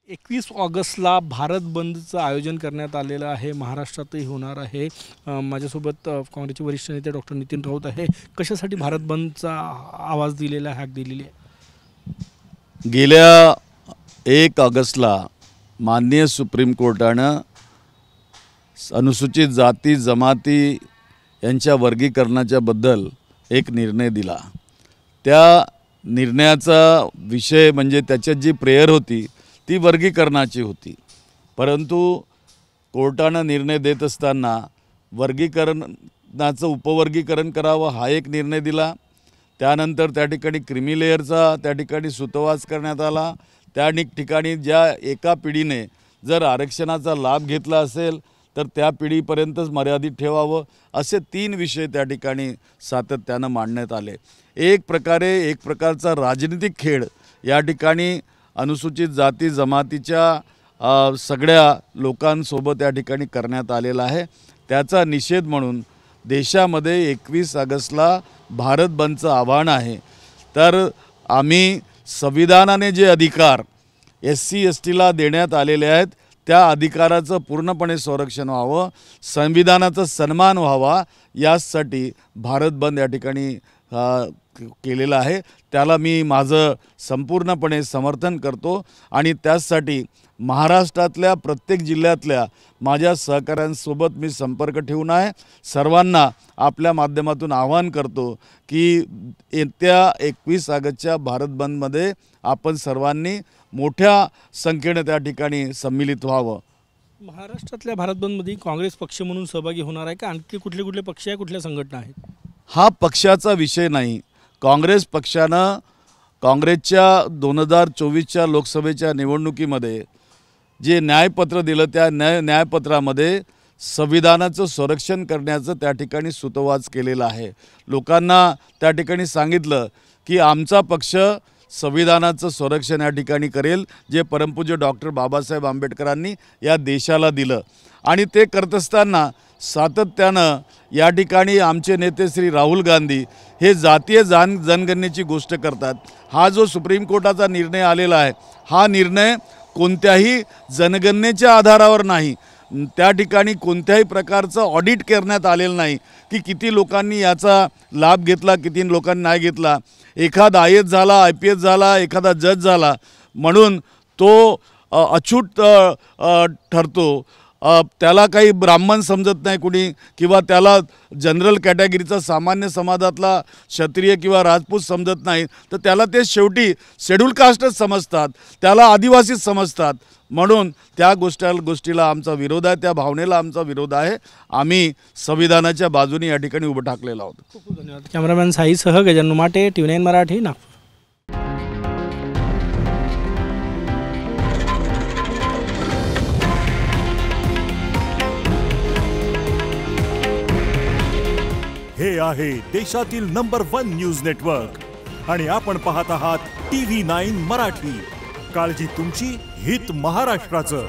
21 ऑगस्टला भारत बंदचं आयोजन करण्यात आलेलं आहे. महाराष्ट्रातही होणार आहे. माझ्यासोबत काँग्रेसचे वरिष्ठ नेते डॉक्टर नितीन राऊत आहे. कशासाठी भारत बंदचा आवाज दिलेला, हाक दिलेली आहे? गेल्या 1 ऑगस्टला माननीय सुप्रीम कोर्टानं अनुसूचित जाती जमाती यांच्या वर्गीकरणाच्या बद्दल एक निर्णय दिला. त्या निर्णयाचा विषय म्हणजे त्याच्यात जी प्रेयर होती ती वर्गीकरणाची होती. परंतु कोर्टानं निर्णय देत असताना वर्गीकरणाचं उपवर्गीकरण करावं हा एक निर्णय दिला. त्यानंतर त्या ठिकाणी क्रिमी लेअरचा त्या ठिकाणी सुतोवाच करण्यात आला. त्या ठिकाणी ज्या एका पिढीने जर आरक्षणाचा लाभ घेतला असेल तर त्या पिढीपर्यंतच मर्यादित ठेवावं, असे 3 विषय त्या ठिकाणी सातत्यानं मांडण्यात आले. एक प्रकारचा राजनीतिक खेळ या ठिकाणी अनुसूचित जाती जमातीच्या सगळ्या लोकांसोबत या ठिकाणी करण्यात आलेला आहे. त्याचा निषेध म्हणून देशामध्ये 21 ऑगस्टला भारत बंदचं आव्हान आहे. तर आम्ही संविधानाने जे अधिकार SC STला देण्यात आलेले आहेत त्या अधिकाराचं पूर्णपणे संरक्षण व्हावं, संविधानाचा सन्मान व्हावा, यासाठी भारत बंद या ठिकाणी केलेला आहे. त्याला मी माझं संपूर्णपणे समर्थन करतो आणि त्यासाठी महाराष्ट्रातल्या प्रत्येक जिल्ह्यातल्या माझ्या सहकाऱ्यांसोबत मी संपर्क ठेवून आहे. सर्वांना आपल्या माध्यमातून आवाहन करतो की येत्या 21 ऑगस्टच्या भारत बंदमध्ये आपण सर्वांनी मोठ्या संख्येने त्या ठिकाणी सम्मिलित व्हावं. महाराष्ट्रातल्या भारत बंदमध्ये काँग्रेस पक्ष म्हणून सहभागी होणार आहे का? आणखी कुठले पक्ष आहे, कुठल्या संघटना आहेत? हा पक्षाचा विषय नाही. काँग्रेस पक्षानं काँग्रेसच्या 2024च्या लोकसभेच्या निवडणुकीमध्ये जे न्यायपत्र दिलं त्या न्यायपत्रामध्ये संविधानाचं संरक्षण करण्याचं त्या ठिकाणी सुतोवाच केलेला आहे. लोकांना त्या ठिकाणी सांगितलं की आमचा पक्ष संविधानाचं संरक्षण या ठिकाणी करेल, जे परमपूज्य डॉक्टर बाबासाहेब आंबेडकरांनी या देशाला दिलं. आणि ते करत असताना सातत्यानं या ठिकाणी आमचे नेते श्री राहुल गांधी हे जातीय जनगणनेची गोष्ट करतात. हा जो सुप्रीम कोर्टाचा निर्णय आलेला आहे हा निर्णय कोणत्याही जनगणनेच्या आधारावर नाही. त्या ठिकाणी कोणत्याही प्रकारचं ऑडिट करण्यात आलेलं नाही की किती लोकांनी याचा लाभ घेतला, किती लोकांनी नाही घेतला. एखादा IAS झाला, IPS झाला, एखादा जज झाला म्हणून तो अछूट ठरतो. त्याला काही ब्राह्मण समजत नाही कुणी, किंवा त्याला जनरल कॅटेगरीचा सामान्य समाजातला क्षत्रिय किंवा राजपूत समजत नाही, तर त्याला ते शेवटी शेड्यूल कास्टच समजतात, त्याला आदिवासीच समजतात. म्हणून त्या गोष्टीला आमचा विरोध आहे, त्या भावनेला आमचा विरोध आहे. आम्ही संविधानाच्या बाजूने या ठिकाणी उभं ठाकलेलं आहोत. खूप खूप धन्यवाद. कॅमेरामॅन साईसह गजानन माटे, TV9 मराठी, नागपूर. हे आहे देशातील नंबर 1 न्यूज नेटवर्क आणि आपण पाहत आहात TV9 मराठी. काळजी तुमची, हित महाराष्ट्राचं.